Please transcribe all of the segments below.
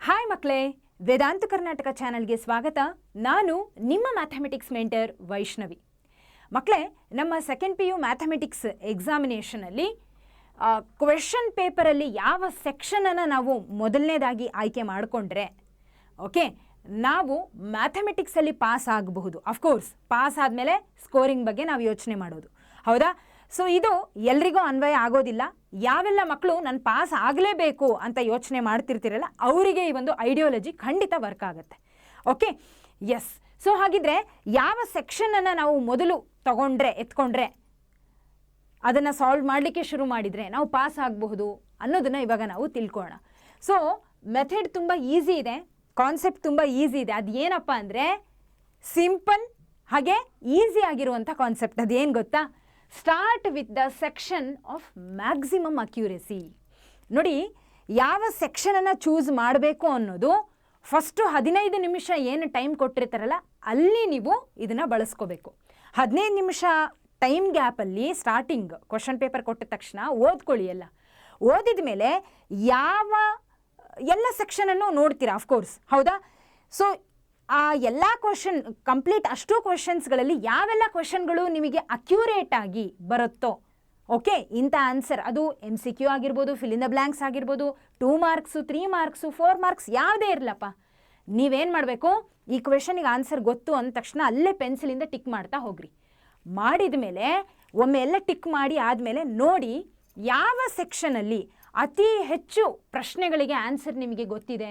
Hi ಮಕ್ಕಳೇ, ವೇದಾಂತ ಕರ್ನಾಟಕ ಚಾನಲ್ಗೆ ಸ್ವಾಗತ. ನಾನು ನಿಮ್ಮ ಮ್ಯಾಥಮೆಟಿಕ್ಸ್ ಮೆಂಟರ್ ವೈಷ್ಣವಿ. ಮಕ್ಕಳೇ, ನಮ್ಮ ಸೆಕೆಂಡ್ PU ಮ್ಯಾಥಮೆಟಿಕ್ಸ್ ಎಕ್ಸಾಮಿನೇಷನಲ್ಲಿ ಕ್ವೆಶನ್ ಪೇಪರಲ್ಲಿ ಯಾವ ಸೆಕ್ಷನನ್ನು ನಾವು ಮೊದಲನೇದಾಗಿ ಆಯ್ಕೆ ಮಾಡಿಕೊಂಡ್ರೆ ನಾವು ಮ್ಯಾಥಮೆಟಿಕ್ಸಲ್ಲಿ ಪಾಸ್ ಆಗಬಹುದು. ಅಫ್ಕೋರ್ಸ್ ಪಾಸ್ ಆದಮೇಲೆ ಸ್ಕೋರಿಂಗ್ ಬಗ್ಗೆ ನಾವು ಯೋಚನೆ ಮಾಡೋದು, ಹೌದಾ? ಸೊ ಇದು ಎಲ್ರಿಗೂ ಅನ್ವಯ ಆಗೋದಿಲ್ಲ. ಯಾವೆಲ್ಲ ಮಕ್ಕಳು ನಾನು ಪಾಸ್ ಆಗಲೇಬೇಕು ಅಂತ ಯೋಚನೆ ಮಾಡ್ತಿರ್ತೀರಲ್ಲ, ಅವರಿಗೆ ಈ ಒಂದು ಐಡಿಯಾಲಜಿ ಖಂಡಿತ ವರ್ಕ್ ಆಗುತ್ತೆ. Okay, S. ಸೊ ಹಾಗಿದ್ರೆ ಯಾವ ಸೆಕ್ಷನನ್ನು ನಾವು ಮೊದಲು ಎತ್ಕೊಂಡ್ರೆ ಅದನ್ನು ಸಾಲ್ವ್ ಮಾಡಲಿಕ್ಕೆ ಶುರು ಮಾಡಿದರೆ ನಾವು ಪಾಸ್ ಆಗಬಹುದು ಅನ್ನೋದನ್ನು ಇವಾಗ ನಾವು ತಿಳ್ಕೊಳ್ಳೋಣ. ಸೊ ಮೆಥಡ್ ತುಂಬ ಈಸಿ ಇದೆ, ಕಾನ್ಸೆಪ್ಟ್ ತುಂಬ ಈಸಿ ಇದೆ. ಅದು ಏನಪ್ಪ ಅಂದರೆ ಸಿಂಪಲ್ ಹಾಗೆ ಈಸಿ ಆಗಿರುವಂಥ ಕಾನ್ಸೆಪ್ಟ್. ಅದೇನು ಗೊತ್ತಾ? Start with the section of maximum accuracy. ನೋಡಿ, ಯಾವ ಸೆಕ್ಷನನ್ನು ಚೂಸ್ ಮಾಡಬೇಕು ಅನ್ನೋದು ಫಸ್ಟು 15 ನಿಮಿಷ ಏನು ಟೈಮ್ ಕೊಟ್ಟಿರ್ತಾರಲ್ಲ ಅಲ್ಲಿ ನೀವು ಇದನ್ನು ಬಳಸ್ಕೋಬೇಕು. 15 ನಿಮಿಷ ಟೈಮ್ ಗ್ಯಾಪಲ್ಲಿ ಸ್ಟಾರ್ಟಿಂಗ್ ಕ್ವಶನ್ ಪೇಪರ್ ಕೊಟ್ಟ ತಕ್ಷಣ ಓದ್ಕೊಳ್ಳಿ. ಓದಿದ ಮೇಲೆ ಎಲ್ಲ ಸೆಕ್ಷನನ್ನು ನೋಡ್ತೀರಾ, ಅಫ್ಕೋರ್ಸ್, ಹೌದಾ? ಸೊ ಆ ಎಲ್ಲ ಕ್ವಶನ್ ಕಂಪ್ಲೀಟ್ ಅಷ್ಟು ಕ್ವಶನ್ಸ್ಗಳಲ್ಲಿ ಯಾವೆಲ್ಲ ಕ್ವಶನ್ಗಳು ನಿಮಗೆ ಅಕ್ಯುರೇಟ್ ಆಗಿ ಬರುತ್ತೋ, ಓಕೆ, ಇಂಥ ಆನ್ಸರ್, ಅದು MCQ ಆಗಿರ್ಬೋದು, ಫಿಲ್ ಇನ್ ದ ಬ್ಲ್ಯಾಂಕ್ಸ್ ಆಗಿರ್ಬೋದು, 2 ಮಾರ್ಕ್ಸು, 3 ಮಾರ್ಕ್ಸು, 4 ಮಾರ್ಕ್ಸ್ ಯಾವುದೇ ಇರಲಪ್ಪ, ನೀವೇನು ಮಾಡಬೇಕು, ಈ ಕ್ವೆಶನಿಗೆ ಆನ್ಸರ್ ಗೊತ್ತು ಅಂದ ತಕ್ಷಣ ಅಲ್ಲೇ ಪೆನ್ಸಿಲಿಂದ ಟಿಕ್ ಮಾಡ್ತಾ ಹೋಗ್ರಿ. ಮಾಡಿದ ಮೇಲೆ ಒಮ್ಮೆ ಎಲ್ಲ ಟಿಕ್ ಮಾಡಿ ಆದಮೇಲೆ ನೋಡಿ ಯಾವ ಸೆಕ್ಷನಲ್ಲಿ ಅತಿ ಹೆಚ್ಚು ಪ್ರಶ್ನೆಗಳಿಗೆ ಆನ್ಸರ್ ನಿಮಗೆ ಗೊತ್ತಿದೆ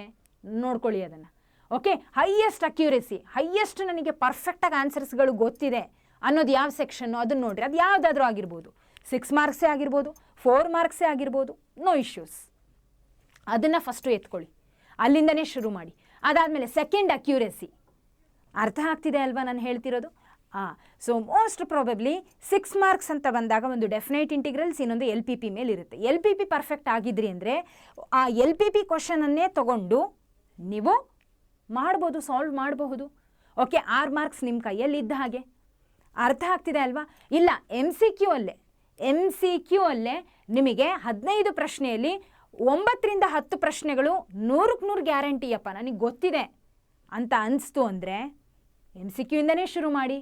ನೋಡ್ಕೊಳ್ಳಿ ಅದನ್ನು. ಓಕೆ, ಹೈಯೆಸ್ಟ್ ಅಕ್ಯುರೆಸಿ, ಹೈಯೆಸ್ಟ್ ನನಗೆ ಪರ್ಫೆಕ್ಟಾಗಿ ಆನ್ಸರ್ಸ್ಗಳು ಗೊತ್ತಿದೆ ಅನ್ನೋದು ಯಾವ ಸೆಕ್ಷನ್ನು ಅದನ್ನು ನೋಡಿರಿ. ಅದು ಯಾವುದಾದ್ರೂ ಆಗಿರ್ಬೋದು, 6 ಮಾರ್ಕ್ಸೇ ಆಗಿರ್ಬೋದು, 4 ಮಾರ್ಕ್ಸೇ ಆಗಿರ್ಬೋದು, ನೋ ಇಶ್ಯೂಸ್. ಅದನ್ನು ಫಸ್ಟು ಎತ್ಕೊಳ್ಳಿ, ಅಲ್ಲಿಂದನೇ ಶುರು ಮಾಡಿ. ಅದಾದಮೇಲೆ ಸೆಕೆಂಡ್ ಅಕ್ಯುರೆಸಿ. ಅರ್ಥ ಆಗ್ತಿದೆ ಅಲ್ವಾ ನಾನು ಹೇಳ್ತಿರೋದು? ಸೊ ಮೋಸ್ಟ್ ಪ್ರಾಬಬ್ಲಿ 6 ಮಾರ್ಕ್ಸ್ ಅಂತ ಬಂದಾಗ ಒಂದು ಡೆಫಿನೈಟ್ ಇಂಟಿಗ್ರಲ್ಸ್, ಇನ್ನೊಂದು LPP ಮೇಲೆ ಇರುತ್ತೆ. LPP ಪರ್ಫೆಕ್ಟ್ ಆಗಿದ್ರಿ ಅಂದರೆ ಆ LPP ಕ್ವಶನನ್ನೇ ತೊಗೊಂಡು ನೀವು ಮಾಡ್ಬೋದು, ಸಾಲ್ವ್ ಮಾಡಬಹುದು. ಓಕೆ, 6 ಮಾರ್ಕ್ಸ್ ನಿಮ್ಮ ಕೈಯಲ್ಲಿ ಇದ್ದ ಹಾಗೆ. ಅರ್ಥ ಆಗ್ತಿದೆ ಅಲ್ವಾ? ಇಲ್ಲ, MCQ ಅಲ್ಲೇ ನಿಮಗೆ 15 ಪ್ರಶ್ನೆಯಲ್ಲಿ 9 ರಿಂದ 10 ಪ್ರಶ್ನೆಗಳು 100ಕ್ಕೆ 100 ಗ್ಯಾರಂಟಿಯಪ್ಪ ನನಗೆ ಗೊತ್ತಿದೆ ಅಂತ ಅನಿಸ್ತು ಅಂದರೆ MCQ ಇಂದನೇ ಶುರು ಮಾಡಿ.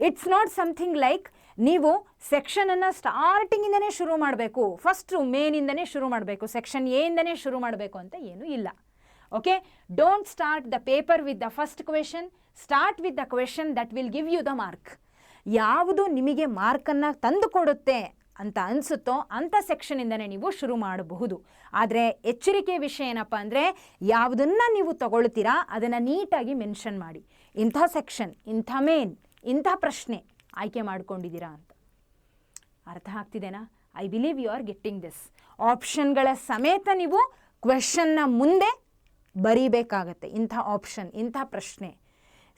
ಇಟ್ಸ್ ನಾಟ್ ಸಮಥಿಂಗ್ ಲೈಕ್ ನೀವು ಸೆಕ್ಷನನ್ನು ಸ್ಟಾರ್ಟಿಂಗಿಂದನೇ ಶುರು ಮಾಡಬೇಕು, ಫಸ್ಟು ಮೇನಿಂದನೇ ಶುರು ಮಾಡಬೇಕು, ಸೆಕ್ಷನ್ A ಇಂದನೇ ಶುರು ಮಾಡಬೇಕು ಅಂತ ಏನೂ ಇಲ್ಲ. Okay, don't start the paper with the first question, start with the question that will give you the mark. ಯಾವುದು ನಿಮಗೆ ಮಾರ್ಕನ್ನು ತಂದು ಕೊಡುತ್ತೆ ಅಂತ ಅನಿಸುತ್ತೋ ಅಂಥ ಸೆಕ್ಷನಿಂದನೇ ನೀವು ಶುರು ಮಾಡಬಹುದು. ಆದರೆ ಎಚ್ಚರಿಕೆ ವಿಷಯ ಏನಪ್ಪ ಅಂದರೆ, ಯಾವುದನ್ನು ನೀವು ತಗೊಳ್ತೀರಾ ಅದನ್ನು ನೀಟಾಗಿ ಮೆನ್ಷನ್ ಮಾಡಿ. ಇಂಥ ಸೆಕ್ಷನ್, ಇಂಥ ಮೇನ್, ಇಂಥ ಪ್ರಶ್ನೆ ಆಯ್ಕೆ ಮಾಡ್ಕೊಂಡಿದ್ದೀರಾ ಅಂತ. ಅರ್ಥ ಆಗ್ತಿದೆನಾ? I believe you are getting this. ಆಪ್ಷನ್ಗಳ ಸಮೇತ ನೀವು ಕ್ವೆಶನ್ನ ಮುಂದೆ ಬರೀಬೇಕಾಗತ್ತೆ. ಇಂಥ ಆಪ್ಷನ್, ಇಂಥ ಪ್ರಶ್ನೆ.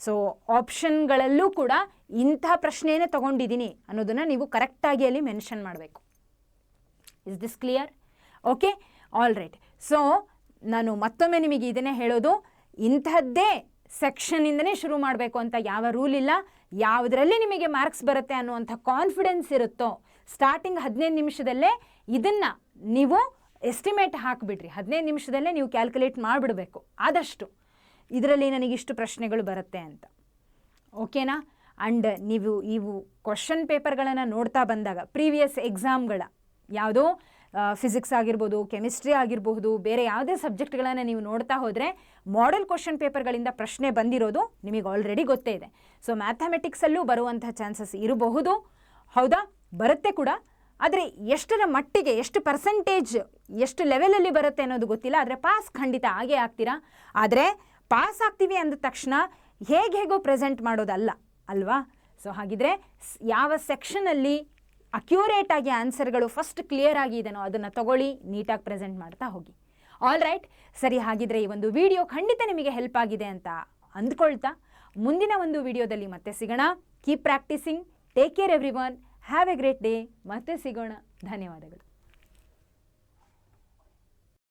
ಸೊ ಆಪ್ಷನ್ಗಳಲ್ಲೂ ಕೂಡ ಇಂಥ ಪ್ರಶ್ನೆಯೇ ತೊಗೊಂಡಿದ್ದೀನಿ ಅನ್ನೋದನ್ನು ನೀವು ಕರೆಕ್ಟಾಗಿ ಅಲ್ಲಿ ಮೆನ್ಷನ್ ಮಾಡಬೇಕು. Is this clear? Okay, all right. So ನಾನು ಮತ್ತೊಮ್ಮೆ ನಿಮಗೆ ಇದನ್ನೇ ಹೇಳೋದು, ಇಂಥದ್ದೇ ಸೆಕ್ಷನಿಂದನೇ ಶುರು ಮಾಡಬೇಕು ಅಂತ ಯಾವ ರೂಲ್ ಇಲ್ಲ. ಯಾವುದರಲ್ಲಿ ನಿಮಗೆ ಮಾರ್ಕ್ಸ್ ಬರುತ್ತೆ ಅನ್ನುವಂಥ ಕಾನ್ಫಿಡೆನ್ಸ್ ಇರುತ್ತೋ ಸ್ಟಾರ್ಟಿಂಗ್ 15 ನಿಮಿಷದಲ್ಲೇ ಇದನ್ನು ನೀವು ಎಸ್ಟಿಮೇಟ್ ಹಾಕಿಬಿಡ್ರಿ. 15 ನಿಮಿಷದಲ್ಲೇ ನೀವು ಕ್ಯಾಲ್ಕುಲೇಟ್ ಮಾಡಿಬಿಡಬೇಕು ಆದಷ್ಟು, ಇದರಲ್ಲಿ ನನಗಿಷ್ಟು ಪ್ರಶ್ನೆಗಳು ಬರುತ್ತೆ ಅಂತ. ಓಕೆನಾ? ಆ್ಯಂಡ್ ನೀವು ಇವು ಕ್ವಶನ್ ಪೇಪರ್ಗಳನ್ನು ನೋಡ್ತಾ ಬಂದಾಗ ಪ್ರೀವಿಯಸ್ ಎಕ್ಸಾಮ್ಗಳ ಯಾವುದೋ ಫಿಸಿಕ್ಸ್ ಆಗಿರ್ಬೋದು, ಕೆಮಿಸ್ಟ್ರಿ ಆಗಿರಬಹುದು, ಬೇರೆ ಯಾವುದೇ ಸಬ್ಜೆಕ್ಟ್ಗಳನ್ನು ನೀವು ನೋಡ್ತಾ ಹೋದರೆ ಮಾಡೆಲ್ ಕ್ವಶನ್ ಪೇಪರ್ಗಳಿಂದ ಪ್ರಶ್ನೆ ಬಂದಿರೋದು ನಿಮಗೆ ಆಲ್ರೆಡಿ ಗೊತ್ತೇ ಇದೆ. ಸೊ ಮ್ಯಾಥಮೆಟಿಕ್ಸಲ್ಲೂ ಬರುವಂಥ ಚಾನ್ಸಸ್ ಇರಬಹುದು, ಹೌದಾ? ಬರುತ್ತೆ ಕೂಡ. ಆದರೆ ಎಷ್ಟರ ಮಟ್ಟಿಗೆ, ಎಷ್ಟು ಪರ್ಸೆಂಟೇಜ್, ಎಷ್ಟು ಲೆವೆಲಲ್ಲಿ ಬರುತ್ತೆ ಅನ್ನೋದು ಗೊತ್ತಿಲ್ಲ. ಆದರೆ ಪಾಸ್ ಖಂಡಿತ ಆಗೇ ಆಗ್ತೀರಾ. ಆದರೆ ಪಾಸ್ ಆಗ್ತೀವಿ ಅಂದ ತಕ್ಷಣ ಹೇಗೋ ಪ್ರೆಸೆಂಟ್ ಮಾಡೋದಲ್ಲ ಅಲ್ವಾ? ಸೊ ಹಾಗಿದ್ರೆ ಯಾವ ಸೆಕ್ಷನಲ್ಲಿ ಅಕ್ಯುರೇಟ್ ಆಗಿ ಆನ್ಸರ್ಗಳು ಫಸ್ಟ್ ಕ್ಲಿಯರ್ ಆಗಿ ಇದೆನೋ ಅದನ್ನು ತಗೊಳ್ಳಿ, ನೀಟಾಗಿ ಪ್ರೆಸೆಂಟ್ ಮಾಡ್ತಾ ಹೋಗಿ. ಆಲ್ ರೈಟ್, ಸರಿ. ಹಾಗಿದ್ರೆ ಈ ಒಂದು ವಿಡಿಯೋ ಖಂಡಿತ ನಿಮಗೆ ಹೆಲ್ಪ್ ಆಗಿದೆ ಅಂತ ಅಂದ್ಕೊಳ್ತಾ ಮುಂದಿನ ಒಂದು ವಿಡಿಯೋದಲ್ಲಿ ಮತ್ತೆ ಸಿಗೋಣ. Keep practising. Take care everyone. Have A great day. ಮತ್ತೆ ಸಿಗೋಣ. ಧನ್ಯವಾದಗಳು.